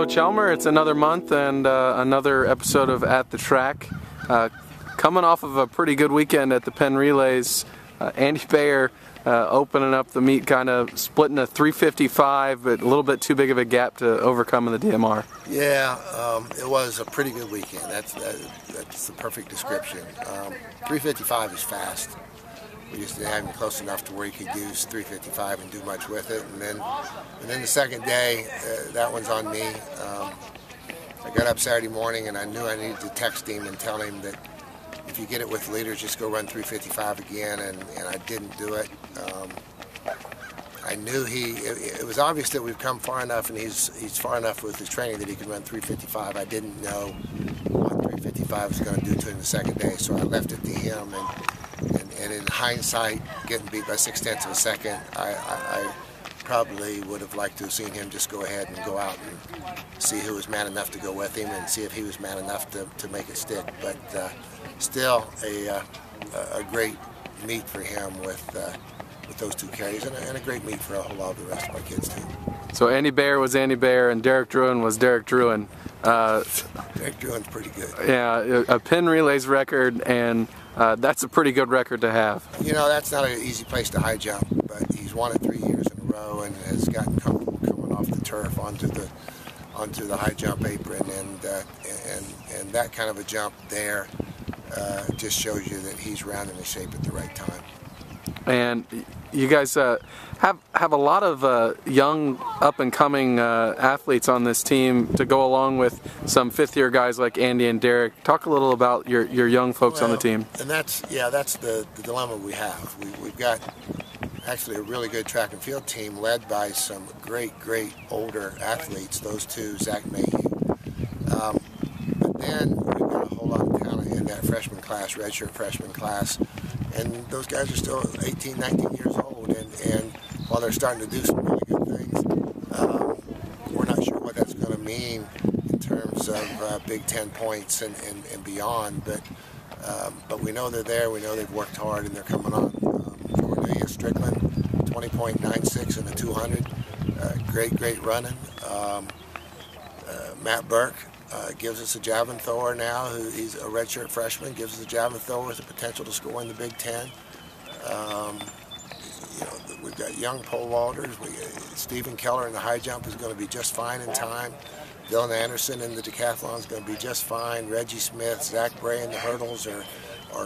Coach Helmer, it's another month and another episode of At the Track. Coming off of a pretty good weekend at the Penn Relays, Andy Bayer opening up the meet, kind of splitting a 355, but a little bit too big of a gap to overcome in the DMR. Yeah, it was a pretty good weekend. That's the perfect description. 355 is fast. We just didn't have him close enough to where he could use 355 and do much with it. And then the second day, that one's on me. I got up Saturday morning and I knew I needed to text him and tell him that if you get it with leaders, just go run 355 again, and I didn't do it. I knew it was obvious that we've come far enough, and he's far enough with his training that he could run 355. I didn't know what 355 was going to do to him the second day, so I left it to him. And in hindsight, getting beat by 0.6 of a second, I probably would have liked to have seen him just go ahead and go out and see who was man enough to go with him and see if he was man enough to make it stick. But still a great meet for him with those two carries, and a great meet for a whole lot of the rest of my kids too. So Andy Bayer was Andy Bayer and Derek Druin was Derek Druin. Derek Druin's pretty good. Yeah, a Penn Relays record, and that's a pretty good record to have. You know, that's not an easy place to high jump, but he's won it 3 years in a row and has gotten comfortable coming off the turf onto the high jump apron, and that kind of a jump there just shows you that he's rounding his shape at the right time. And you guys have a lot of young, up-and-coming athletes on this team to go along with some fifth-year guys like Andy and Derek. Talk a little about your young folks on the team. And that's the dilemma we have. We've got actually a really good track and field team led by some great older athletes. Those two, Zach Mayhew. But then we've got a whole lot of talent in that freshman class, redshirt freshman class. And those guys are still 18, 19 years old, and while they're starting to do some really good things, we're not sure what that's going to mean in terms of Big Ten points and beyond. But we know they're there. We know they've worked hard, and they're coming on. Cornelia Strickland, 20.96 in the 200, great running. Matt Burke. Gives us a javelin thrower now. He's a redshirt freshman. Gives us a javelin thrower with the potential to score in the Big Ten. We've got young pole vaulters. Stephen Keller in the high jump is going to be just fine in time. Dylan Anderson in the decathlon is going to be just fine. Reggie Smith, Zach Bray in the hurdles are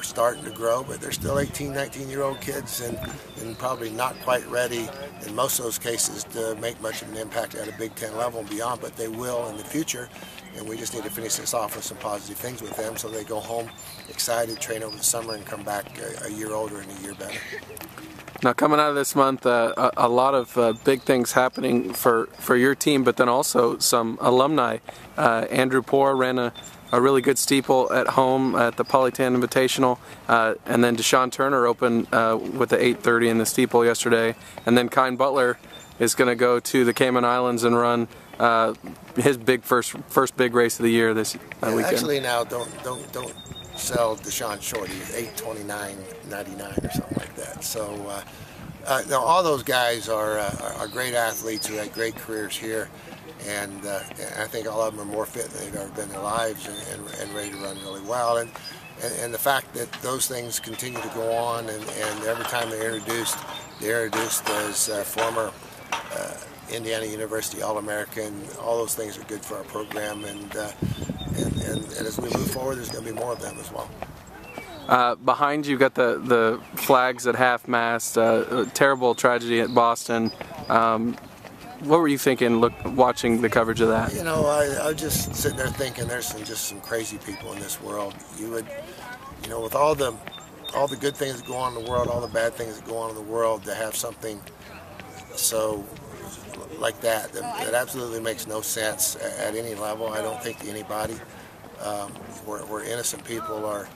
starting to grow, but they're still 18, 19-year-old kids and probably not quite ready in most of those cases to make much of an impact at a Big Ten level and beyond, but they will in the future. And we just need to finish this off with some positive things with them so they go home excited, train over the summer, and come back a year older and a year better. Now, coming out of this month, a lot of big things happening for your team, but then also some alumni. Andrew Poore ran a really good steeple at home at the Polytan Invitational, and then Deshaun Turner opened with the 8:30 in the steeple yesterday, and then Kine Butler is going to go to the Cayman Islands and run his big first big race of the year this weekend. Actually, now don't sell Deshaun short. He's 8:29.99 or something like that. So no, all those guys are great athletes who had great careers here, and I think all of them are more fit than they've ever been in their lives and ready to run really well. And the fact that those things continue to go on, and every time they're introduced as former Indiana University All-American. All those things are good for our program, and as we move forward, there's going to be more of them as well. Behind you, got the flags at half-mast. Terrible tragedy at Boston. What were you thinking, watching the coverage of that? You know, I was just sitting there thinking, there's some crazy people in this world. With all the good things that go on in the world, all the bad things that go on in the world, to have something so like that absolutely makes no sense at any level. I don't think to anybody. Where innocent people are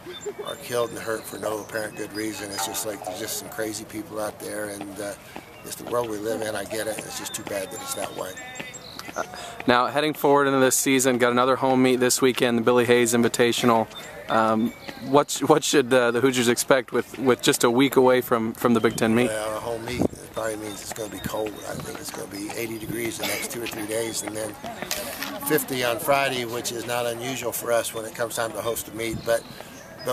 killed and hurt for no apparent good reason. It's just like there's just some crazy people out there, and it's the world we live in. I get it. It's just too bad that it's that way. Now, heading forward into this season, got another home meet this weekend, the Billy Hayes Invitational. What should the Hoosiers expect with just a week away from the Big Ten meet? Well, a home meet. probably means it's going to be cold. I think it's going to be 80 degrees the next 2 or 3 days, and then 50 on Friday, which is not unusual for us when it comes time to host a meet. But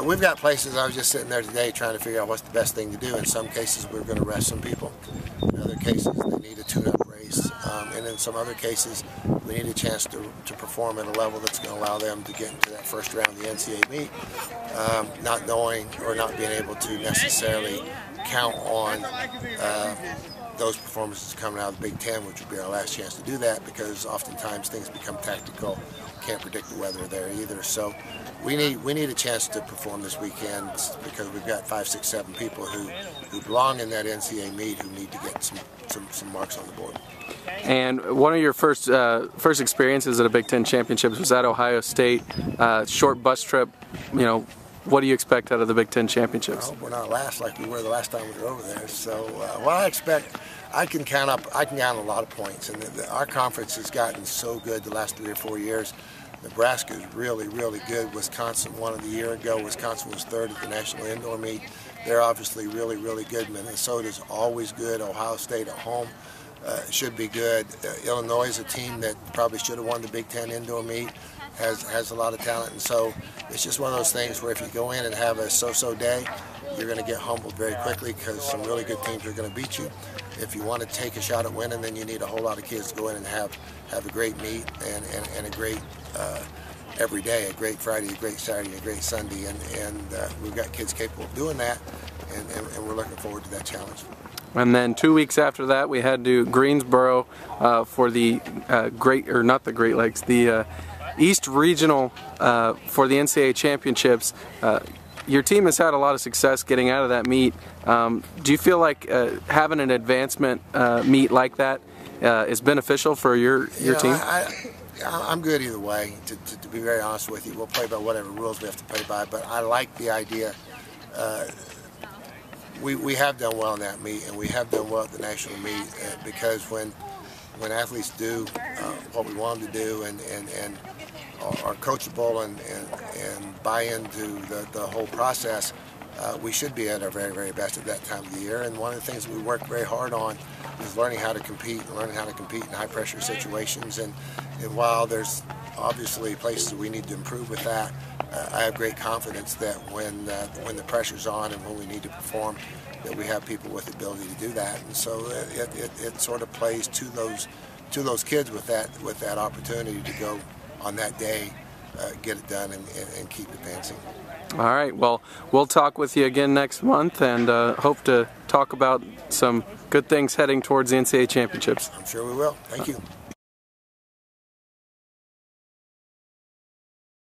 we've got places. I was just sitting there today trying to figure out what's the best thing to do. In some cases, we're going to rest some people. In other cases, they need a tune-up race. And in some other cases, we need a chance to perform at a level that's going to allow them to get into that first round of the NCAA meet, not knowing or not being able to necessarily count on those performances coming out of the Big Ten, which would be our last chance to do that, because oftentimes things become tactical. Can't predict the weather there either. So we need a chance to perform this weekend, because we've got 5, 6, 7 people who belong in that NCAA meet who need to get some marks on the board. And one of your first experiences at a Big Ten championships was at Ohio State. Short bus trip. What do you expect out of the Big Ten championships? Well, we're not last like we were the last time we were over there. So what I expect, I can count a lot of points. And our conference has gotten so good the last 3 or 4 years. Nebraska is really, really good. Wisconsin won it a year ago. Wisconsin was 3rd at the National Indoor Meet. They're obviously really, really good. Minnesota's always good. Ohio State at home should be good. Illinois is a team that probably should have won the Big Ten Indoor Meet. Has a lot of talent, and so it's just one of those things where if you go in and have a so-so day, you're going to get humbled very quickly, because some really good teams are going to beat you. If you want to take a shot at winning, then you need a whole lot of kids to go in and have a great meet and a great every day, a great Friday, a great Saturday, a great Sunday, and we've got kids capable of doing that, and we're looking forward to that challenge. And then 2 weeks after that, we head to Greensboro for the Great Lakes, the East Regional for the NCAA Championships. Your team has had a lot of success getting out of that meet. Do you feel like having an advancement meet like that is beneficial for your team? I'm good either way, to be very honest with you. We'll play by whatever rules we have to play by, but I like the idea. We have done well in that meet, and we have done well at the national meet, because when athletes do what we want them to do and are coachable and buy into the whole process, we should be at our very, very best at that time of the year. And one of the things that we work very hard on is learning how to compete in high pressure situations. And while there's obviously places that we need to improve with that, I have great confidence that when the pressure's on and when we need to perform, that we have people with the ability to do that. And so it sort of plays to those kids with that opportunity to go on that day, get it done, and keep advancing. All right, well, we'll talk with you again next month, and hope to talk about some good things heading towards the NCAA championships. I'm sure we will. Thank you.